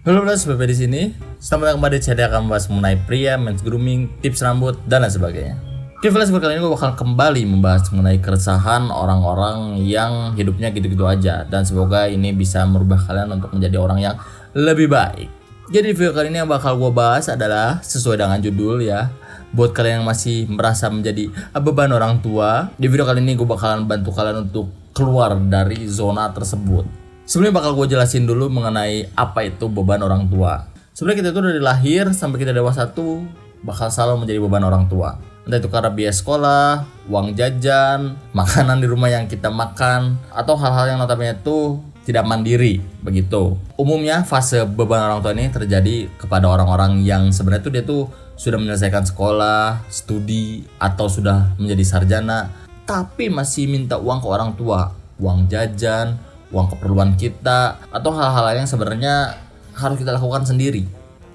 Halo guys, Pepe di sini. Selamat datang kembali di channel yang akan membahas mengenai pria, men's grooming, tips rambut, dan lain sebagainya. Di video kali ini gue bakal kembali membahas mengenai keresahan orang-orang yang hidupnya gitu-gitu aja. Dan semoga ini bisa merubah kalian untuk menjadi orang yang lebih baik. Jadi di video kali ini yang bakal gue bahas adalah sesuai dengan judul ya. Buat kalian yang masih merasa menjadi beban orang tua, di video kali ini gue bakalan bantu kalian untuk keluar dari zona tersebut. Sebelumnya bakal gue jelasin dulu mengenai apa itu beban orang tua. Sebenarnya kita itu dari lahir sampai kita dewasa tuh bakal selalu menjadi beban orang tua. Entah itu karena biaya sekolah, uang jajan, makanan di rumah yang kita makan, atau hal-hal yang notabene itu tidak mandiri begitu. Umumnya fase beban orang tua ini terjadi kepada orang-orang yang sebenarnya tuh dia tuh sudah menyelesaikan sekolah, studi, atau sudah menjadi sarjana, tapi masih minta uang ke orang tua, uang jajan, uang keperluan kita, atau hal-hal yang sebenarnya harus kita lakukan sendiri.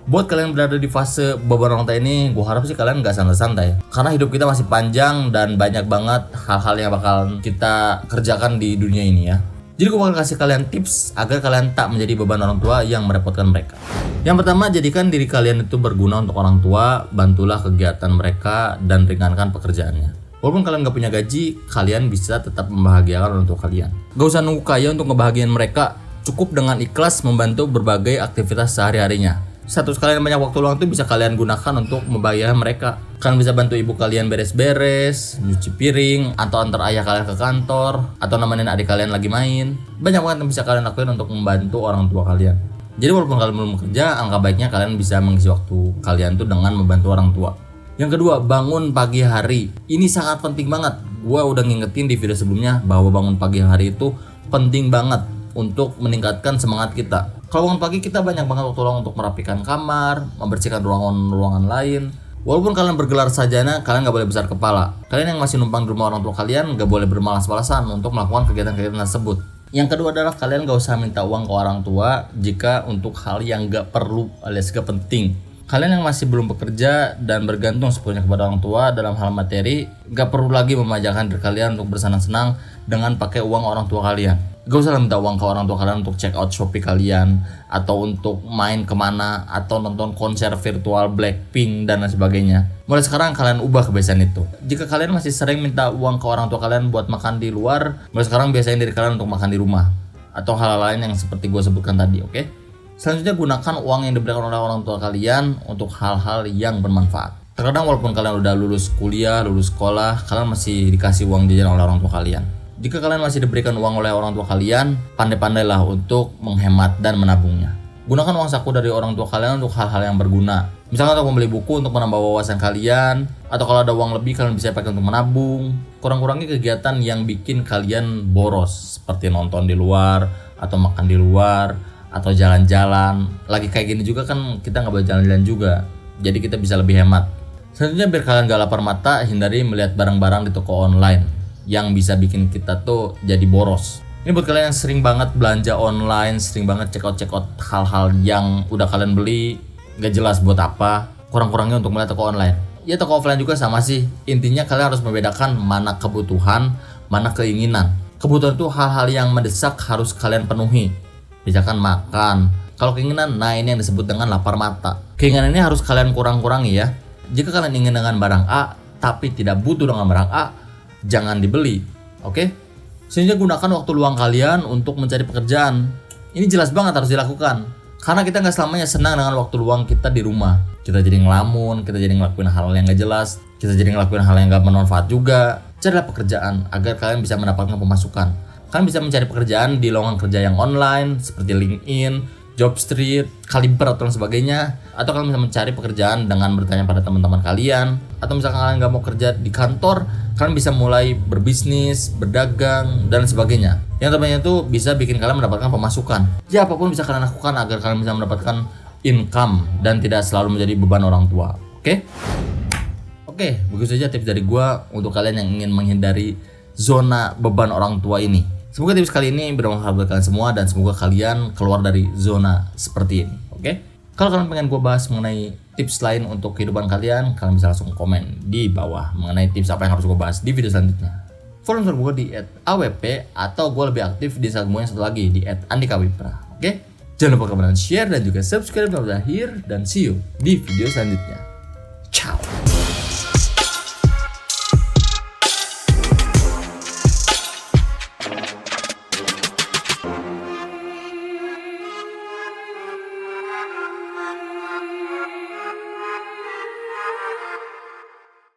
Buat kalian yang berada di fase beban orang tua ini, gue harap sih kalian gak santai-santai, karena hidup kita masih panjang dan banyak banget hal-hal yang bakal kita kerjakan di dunia ini ya. Jadi gue bakal kasih kalian tips agar kalian tak menjadi beban orang tua yang merepotkan mereka. Yang pertama, jadikan diri kalian itu berguna untuk orang tua, bantulah kegiatan mereka dan ringankan pekerjaannya. Walaupun kalian gak punya gaji, kalian bisa tetap membahagiakan orang tua kalian. Gak usah nunggu kaya untuk ngebahagiain mereka, cukup dengan ikhlas membantu berbagai aktivitas sehari-harinya. Satu sekalian banyak waktu luang itu bisa kalian gunakan untuk membahagiakan mereka. Kalian bisa bantu ibu kalian beres-beres, nyuci piring, atau antar ayah kalian ke kantor, atau nemenin adik kalian lagi main. Banyak banget yang bisa kalian lakuin untuk membantu orang tua kalian. Jadi walaupun kalian belum bekerja, angka baiknya kalian bisa mengisi waktu kalian tuh dengan membantu orang tua. Yang kedua, bangun pagi hari. Ini sangat penting banget. Gua udah ngingetin di video sebelumnya bahwa bangun pagi hari itu penting banget untuk meningkatkan semangat kita. Kalau bangun pagi kita banyak banget waktu luang untuk merapikan kamar, membersihkan ruangan-ruangan lain. Walaupun kalian bergelar sarjana, kalian gak boleh besar kepala. Kalian yang masih numpang di rumah orang tua kalian gak boleh bermalas-malasan untuk melakukan kegiatan-kegiatan tersebut. Yang kedua adalah kalian gak usah minta uang ke orang tua jika untuk hal yang gak perlu alias gak penting. Kalian yang masih belum bekerja dan bergantung sepenuhnya kepada orang tua dalam hal materi, gak perlu lagi memanjakan diri kalian untuk bersenang-senang dengan pakai uang orang tua kalian. Gak usah minta uang ke orang tua kalian untuk check out Shopee kalian, atau untuk main kemana, atau nonton konser virtual Blackpink dan lain sebagainya. Mulai sekarang kalian ubah kebiasaan itu. Jika kalian masih sering minta uang ke orang tua kalian buat makan di luar, mulai sekarang biasain diri kalian untuk makan di rumah, atau hal lain yang seperti gue sebutkan tadi, oke? Selanjutnya, gunakan uang yang diberikan oleh orang tua kalian untuk hal-hal yang bermanfaat. Terkadang walaupun kalian udah lulus kuliah, lulus sekolah, kalian masih dikasih uang jajan oleh orang tua kalian. Jika kalian masih diberikan uang oleh orang tua kalian, pandai-pandailah untuk menghemat dan menabungnya. Gunakan uang saku dari orang tua kalian untuk hal-hal yang berguna. Misalkan untuk membeli buku untuk menambah wawasan kalian, atau kalau ada uang lebih kalian bisa pakai untuk menabung. Kurang-kurangi kegiatan yang bikin kalian boros, seperti nonton di luar, atau makan di luar, atau jalan-jalan. Lagi kayak gini juga kan kita nggak boleh jalan-jalan juga, jadi kita bisa lebih hemat. Selanjutnya, biar kalian gak lapar mata, hindari melihat barang-barang di toko online yang bisa bikin kita tuh jadi boros. Ini buat kalian yang sering banget belanja online, sering banget check out hal-hal yang udah kalian beli gak jelas buat apa. Kurang-kurangnya untuk melihat toko online. Ya toko offline juga sama sih. Intinya kalian harus membedakan mana kebutuhan, mana keinginan. Kebutuhan itu hal-hal yang mendesak harus kalian penuhi, misalkan makan. Kalau keinginan, nah ini yang disebut dengan lapar mata. Keinginan ini harus kalian kurang-kurangi ya. Jika kalian ingin dengan barang A tapi tidak butuh dengan barang A, jangan dibeli, oke? Selanjutnya, gunakan waktu luang kalian untuk mencari pekerjaan. Ini jelas banget harus dilakukan, karena kita nggak selamanya senang dengan waktu luang kita di rumah. Kita jadi ngelamun, kita jadi ngelakuin hal yang nggak jelas, kita jadi ngelakuin hal yang nggak bermanfaat juga. Carilah pekerjaan agar kalian bisa mendapatkan pemasukan. Kalian bisa mencari pekerjaan di lowongan kerja yang online seperti LinkedIn, Jobstreet, Kaliber atau sebagainya. Atau kalian bisa mencari pekerjaan dengan bertanya pada teman-teman kalian. Atau misalkan kalian nggak mau kerja di kantor, kalian bisa mulai berbisnis, berdagang, dan sebagainya. Yang terbanyak itu bisa bikin kalian mendapatkan pemasukan. Ya apapun bisa kalian lakukan agar kalian bisa mendapatkan income dan tidak selalu menjadi beban orang tua. Oke, begitu saja tips dari gua untuk kalian yang ingin menghindari zona beban orang tua ini. Semoga tips kali ini bermanfaat buat kalian semua dan semoga kalian keluar dari zona seperti ini, oke? Kalau kalian pengen gue bahas mengenai tips lain untuk kehidupan kalian bisa langsung komen di bawah mengenai tips apa yang harus gue bahas di video selanjutnya. Follow gue di @awp atau gue lebih aktif di Instagram gue yang satu lagi di @andikawipra, oke? Jangan lupa komen, share, dan juga subscribe sampai akhir. Dan see you di video selanjutnya. Ciao.